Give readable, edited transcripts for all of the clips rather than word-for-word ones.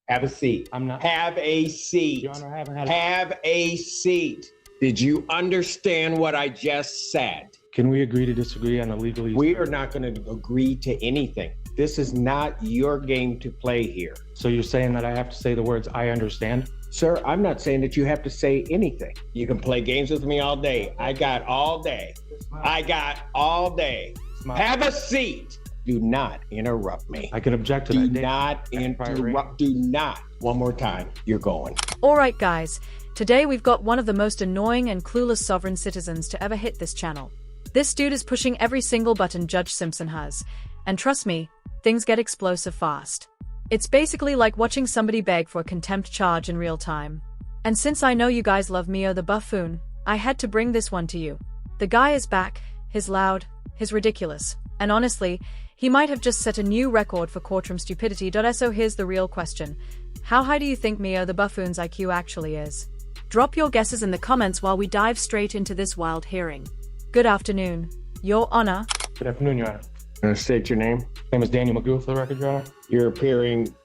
Have a seat. I'm not. Have a seat. Your Honor, I haven't had Have a seat. Did you understand what I just said? Can we agree to disagree on a legally? We are not going to agree to anything. This is not your game to play here. So you're saying that I have to say the words "I understand"? Sir, I'm not saying that you have to say anything. You can play games with me all day. I got all day. I got all day. Have a seat. Do not interrupt me. I can object to Do that. not interrupt. Do not. One more time. You're going. All right, guys. Today we've got one of the most annoying and clueless sovereign citizens to ever hit this channel. This dude is pushing every single button Judge Simpson has. And trust me, things get explosive fast. It's basically like watching somebody beg for a contempt charge in real time. And since I know you guys love Mio the buffoon, I had to bring this one to you. The guy is back, he's loud, he's ridiculous, and honestly, he might have just set a new record for courtroom stupidity. So here's the real question. How high do you think Mio the buffoon's IQ actually is? Drop your guesses in the comments while we dive straight into this wild hearing. Good afternoon, Your Honor. Good afternoon, Your Honor. State your name. My name is Daniel McGrew for the record, Your Honor.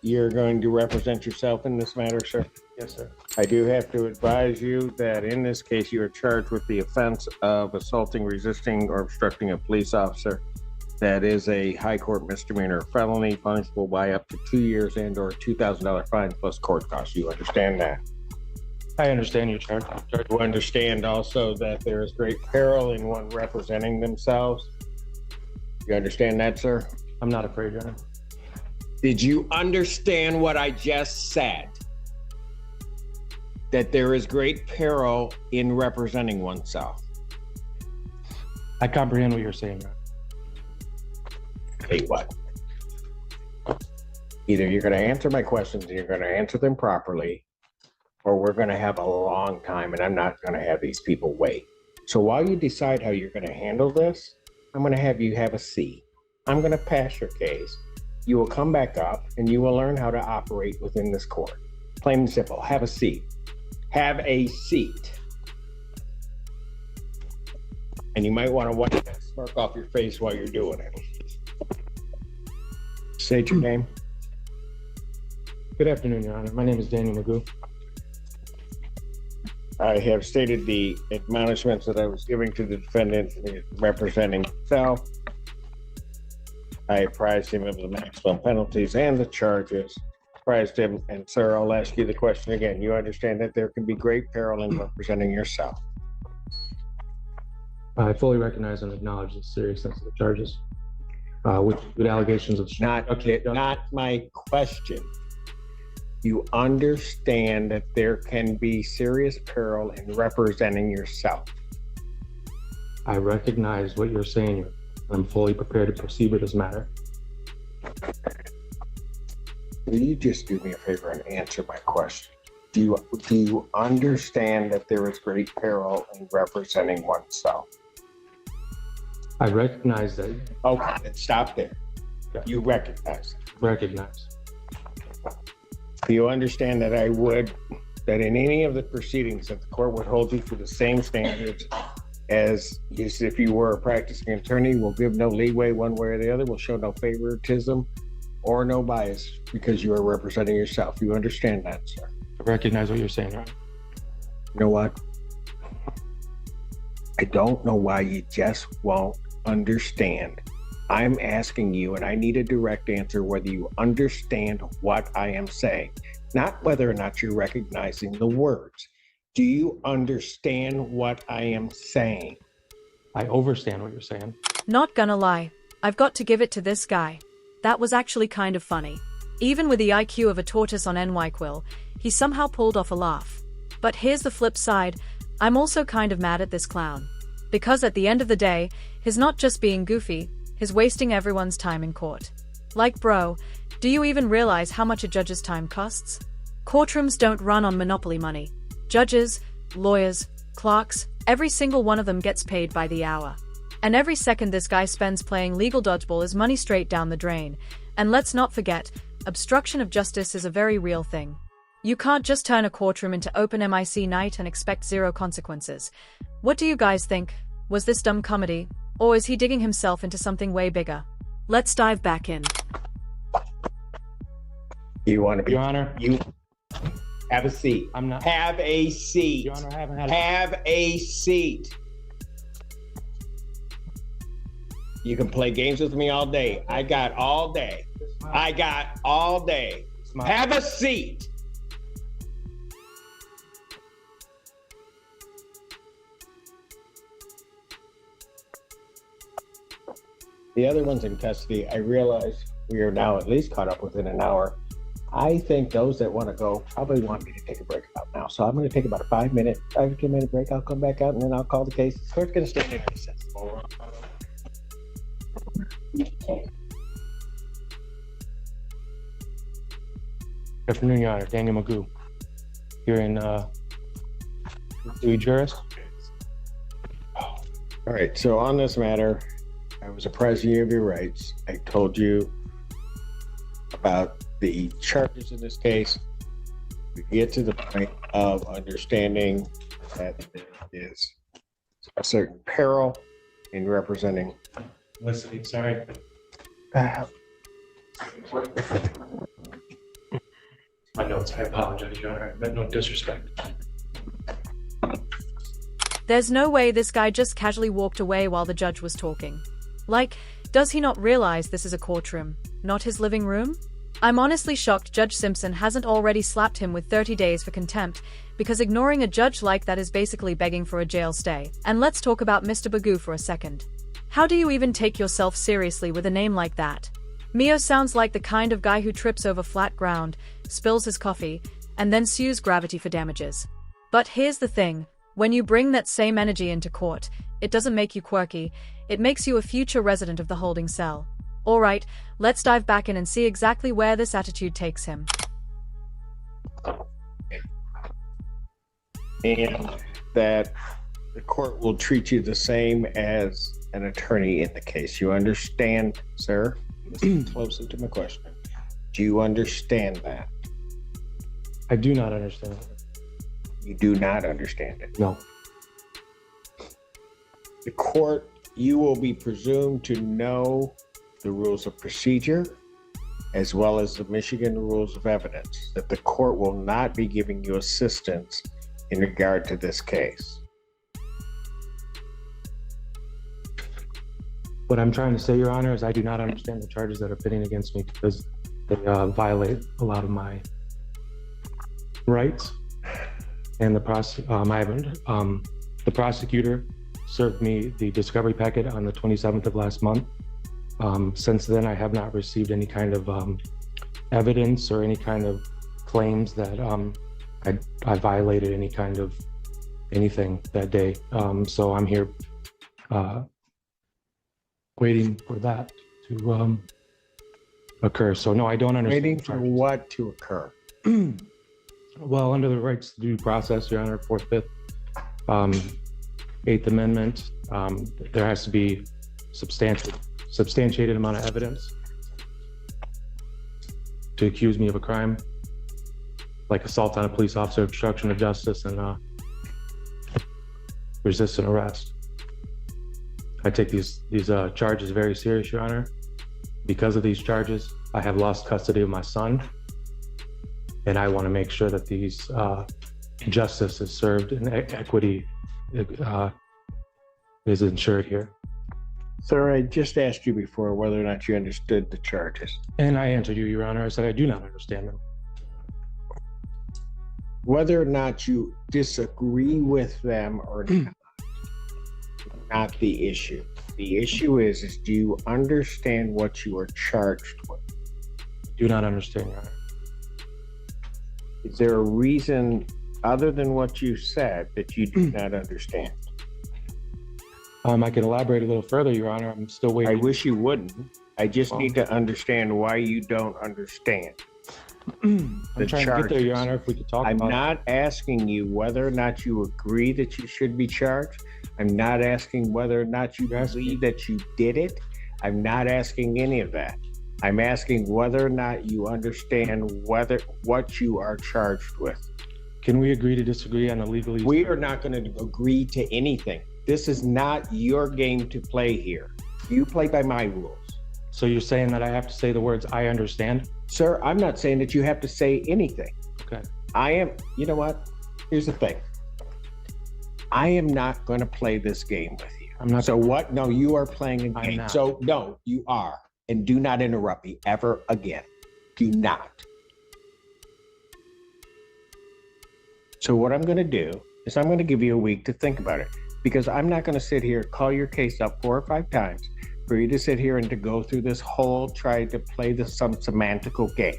You're going to represent yourself in this matter, sir? Yes, sir. I do have to advise you that in this case, you are charged with the offense of assaulting, resisting, or obstructing a police officer. That is a high court misdemeanor felony, punishable by up to 2 years and or $2,000 fine plus court costs. You understand that? I understand your charge. You understand also that there is great peril in one representing themselves. You understand that, sir? I'm not afraid, Your Honor. Did you understand what I just said? That there is great peril in representing oneself. I comprehend what you're saying, Your Honor. Hey, what? Either you're going to answer my questions and you're going to answer them properly, or we're going to have a long time and I'm not going to have these people wait. So while you decide how you're going to handle this, I'm going to have you have a seat. I'm going to pass your case. You will come back up and you will learn how to operate within this court. Plain and simple. Have a seat. Have a seat. And you might want to wipe that smirk off your face while you're doing it. State your name. Good afternoon, Your Honor. My name is Daniel McGrew. I have stated the admonishments that I was giving to the defendant representing himself. I apprised him of the maximum penalties and the charges. Apprised him, and sir, I'll ask you the question again. You understand that there can be great peril in representing yourself? I fully recognize and acknowledge the seriousness of the charges, with allegations of Not my question. You understand that there can be serious peril in representing yourself? I recognize what you're saying, and I'm fully prepared to proceed with this matter. Will you just do me a favor and answer my question? Do you understand that there is great peril in representing oneself? I recognize that. Okay, then stop there. Okay. You recognize. Recognize. Do you understand that that in any of the proceedings that the court would hold you to the same standards as if you were a practicing attorney, will give no leeway one way or the other, will show no favoritism or no bias because you are representing yourself? You understand that, sir? I recognize what you're saying, right? You know what? I don't know why you just won't understand. I'm asking you, and I need a direct answer, whether you understand what I am saying, not whether or not you're recognizing the words. Do you understand what I am saying? I overstand what you're saying. Not gonna lie, I've got to give it to this guy. That was actually kind of funny. Even with the IQ of a tortoise on NyQuil, he somehow pulled off a laugh. But here's the flip side, I'm also kind of mad at this clown. Because at the end of the day, he's not just being goofy, he's wasting everyone's time in court. Like bro, do you even realize how much a judge's time costs? Courtrooms don't run on monopoly money. Judges, lawyers, clerks, every single one of them gets paid by the hour. And every second this guy spends playing legal dodgeball is money straight down the drain. And let's not forget, obstruction of justice is a very real thing. You can't just turn a courtroom into open mic night and expect zero consequences. What do you guys think? Was this dumb comedy? Or is he digging himself into something way bigger? Let's dive back in. You want to be? Your Honor, You have a seat. I'm not. Have a seat. Your Honor, I haven't had. Have a seat. You can play games with me all day. I got all day. I got all day. Have a seat. The other one's in custody. I realize we are now at least caught up within an hour. I think those that want to go probably want me to take a break about now. So I'm going to take about a 5 to 10 minute break. I'll come back out and then I'll call the case. The court's going to stay in recess. Good afternoon, Your Honor. Daniel Magoo. Here in Louis Juris. All right. So on this matter, I was apprising you of your rights. I told you about the charges in this case. We get to the point of understanding that there is a certain peril in representing. Listening, sorry. My notes, I apologize, Your Honor. I meant no disrespect. There's no way this guy just casually walked away while the judge was talking. Like, does he not realize this is a courtroom, not his living room? I'm honestly shocked Judge Simpson hasn't already slapped him with 30 days for contempt, because ignoring a judge like that is basically begging for a jail stay. And let's talk about Mr. Bagoo for a second. How do you even take yourself seriously with a name like that? Mio sounds like the kind of guy who trips over flat ground, spills his coffee, and then sues gravity for damages. But here's the thing, when you bring that same energy into court, it doesn't make you quirky, it makes you a future resident of the holding cell. Alright, let's dive back in and see exactly where this attitude takes him. And that the court will treat you the same as an attorney in the case. You understand, sir? Listen closely to my question. Do you understand that? I do not understand. You do not understand it. No. The court, you will be presumed to know the rules of procedure as well as the Michigan rules of evidence, that the court will not be giving you assistance in regard to this case. What I'm trying to say, Your Honor, is I do not understand the charges that are pitting against me because they violate a lot of my rights. And the prosecutor served me the discovery packet on the 27th of last month. Since then, I have not received any kind of evidence or any kind of claims that I violated any kind of anything that day. So I'm here waiting for that to occur. So no, I don't understand. Waiting for what to occur? Well, under the rights to due process, Your Honor, 4th, 5th, 8th Amendment, there has to be substantiated amount of evidence to accuse me of a crime, like assault on a police officer, obstruction of justice, and resisting arrest. I take these charges very serious, Your Honor. Because of these charges, I have lost custody of my son, and I want to make sure that these justice is served and equity is ensured here. Sir, I just asked you before whether or not you understood the charges. And I answered you, Your Honor. I said I do not understand them. Whether or not you disagree with them or not the issue. The issue is do you understand what you are charged with? Do not understand, Your Honor. Is there a reason other than what you said that you do not understand? I can elaborate a little further, Your Honor. I'm still waiting. I wish you wouldn't. I just need to understand why you don't understand. I'm trying to get there, Your Honor, if we could talk I'm about not asking you whether or not you agree that you should be charged. I'm not asking whether or not you believe that you did it. I'm not asking any of that. I'm asking whether or not you understand what you are charged with. Can we agree to disagree on the legalese? We are not going to agree to anything. This is not your game to play here. You play by my rules. So you're saying that I have to say the words, I understand? Sir, I'm not saying that you have to say anything. Okay. You know what? Here's the thing. I am not going to play this game with you. I'm not. So what? No, you are playing a I'm game. not. So no, you are. And do not interrupt me ever again. Do not. So what I'm going to do is I'm going to give you a week to think about it, because I'm not going to sit here, call your case up 4 or 5 times for you to sit here and to go through this whole, try to play some semantical game.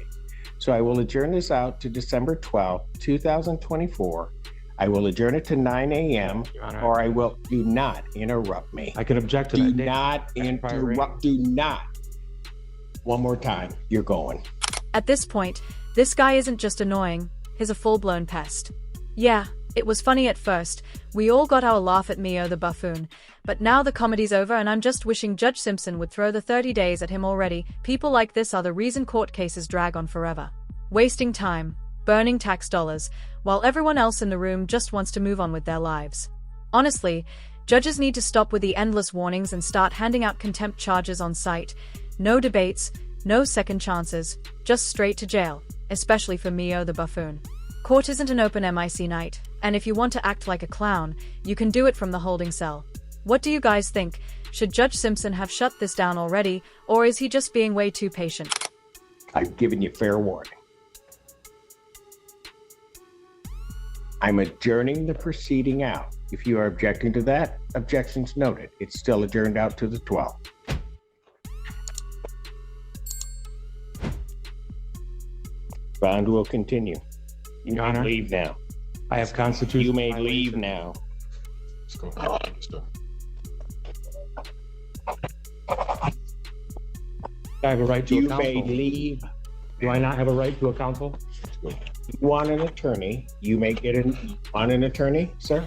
So I will adjourn this out to December 12th, 2024. I will adjourn it to 9 a.m. Your Honor, or I will. Do not interrupt me. I can object to Do that date. not interrupt. Do not. One more time. You're going. At this point, this guy isn't just annoying, he's a full-blown pest. Yeah, it was funny at first, we all got our laugh at Mio the buffoon, but now the comedy's over and I'm just wishing Judge Simpson would throw the 30 days at him already. People like this are the reason court cases drag on forever. Wasting time, burning tax dollars, while everyone else in the room just wants to move on with their lives. Honestly, judges need to stop with the endless warnings and start handing out contempt charges on sight. No debates, no second chances, just straight to jail, especially for Mio the buffoon. Court isn't an open mic night, and if you want to act like a clown, you can do it from the holding cell. What do you guys think? Should Judge Simpson have shut this down already, or is he just being way too patient? I've given you fair warning. I'm adjourning the proceeding out. If you are objecting to that, objections noted. It's still adjourned out to the 12th. Bond will continue. You Your may Honor, leave now. I have constitutional. You may violation. leave now. Let's go ahead, mister. I have a right to You a counsel. may leave. Do I not have a right to a counsel? You want an attorney? You may get on an attorney, sir?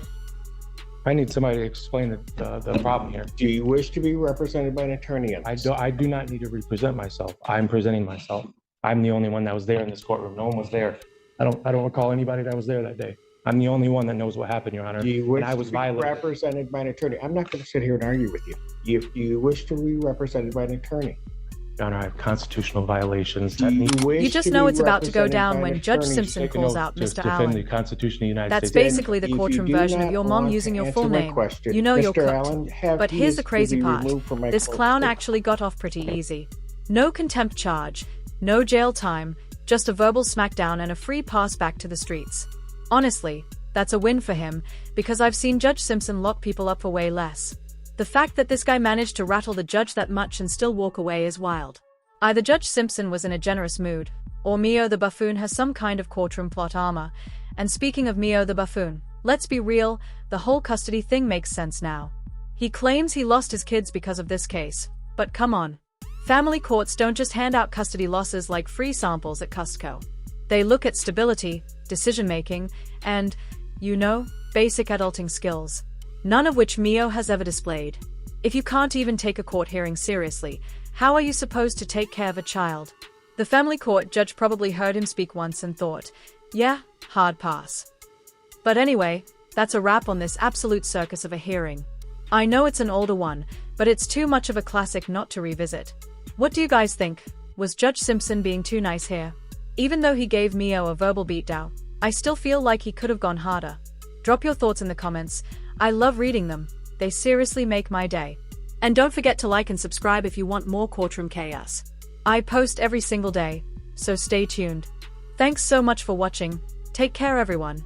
I need somebody to explain the problem here. Do you wish to be represented by an attorney on this? I do not need to represent myself. I'm presenting myself. I'm the only one that was there in this courtroom. No one was there. I don't recall anybody that was there that day. I'm the only one that knows what happened, Your Honor. Do you wish and I was to be violated. represented by an attorney? I'm not going to sit here and argue with you. If you wish to be represented by an attorney, Your Honor, I have constitutional violations do that you need wish You just to know be it's about to go represented down by an when Judge attorney? Simpson taken calls over out to Mr. defend the Allen. Constitution of the United That's States. basically the If you courtroom do version of not your mom want using to your full answer my name. question, You know you're Mr. cooked. Allen, have But here's the these to crazy be part. removed from my This court clown state. actually got off pretty easy. No contempt charge, no jail time, just a verbal smackdown and a free pass back to the streets. Honestly, that's a win for him, because I've seen Judge Simpson lock people up for way less. The fact that this guy managed to rattle the judge that much and still walk away is wild. Either Judge Simpson was in a generous mood, or Mio the buffoon has some kind of courtroom plot armor. And speaking of Mio the buffoon, let's be real, the whole custody thing makes sense now. He claims he lost his kids because of this case, but come on. Family courts don't just hand out custody losses like free samples at Costco. They look at stability, decision-making, and, basic adulting skills. None of which Mio has ever displayed. If you can't even take a court hearing seriously, how are you supposed to take care of a child? The family court judge probably heard him speak once and thought, yeah, hard pass. But anyway, that's a wrap on this absolute circus of a hearing. I know it's an older one, but it's too much of a classic not to revisit. What do you guys think? Was Judge Simpson being too nice here? Even though he gave Mio a verbal beatdown, I still feel like he could have gone harder. Drop your thoughts in the comments. I love reading them. They seriously make my day. And don't forget to like and subscribe if you want more courtroom chaos. I post every single day, so stay tuned. Thanks so much for watching. Take care, everyone.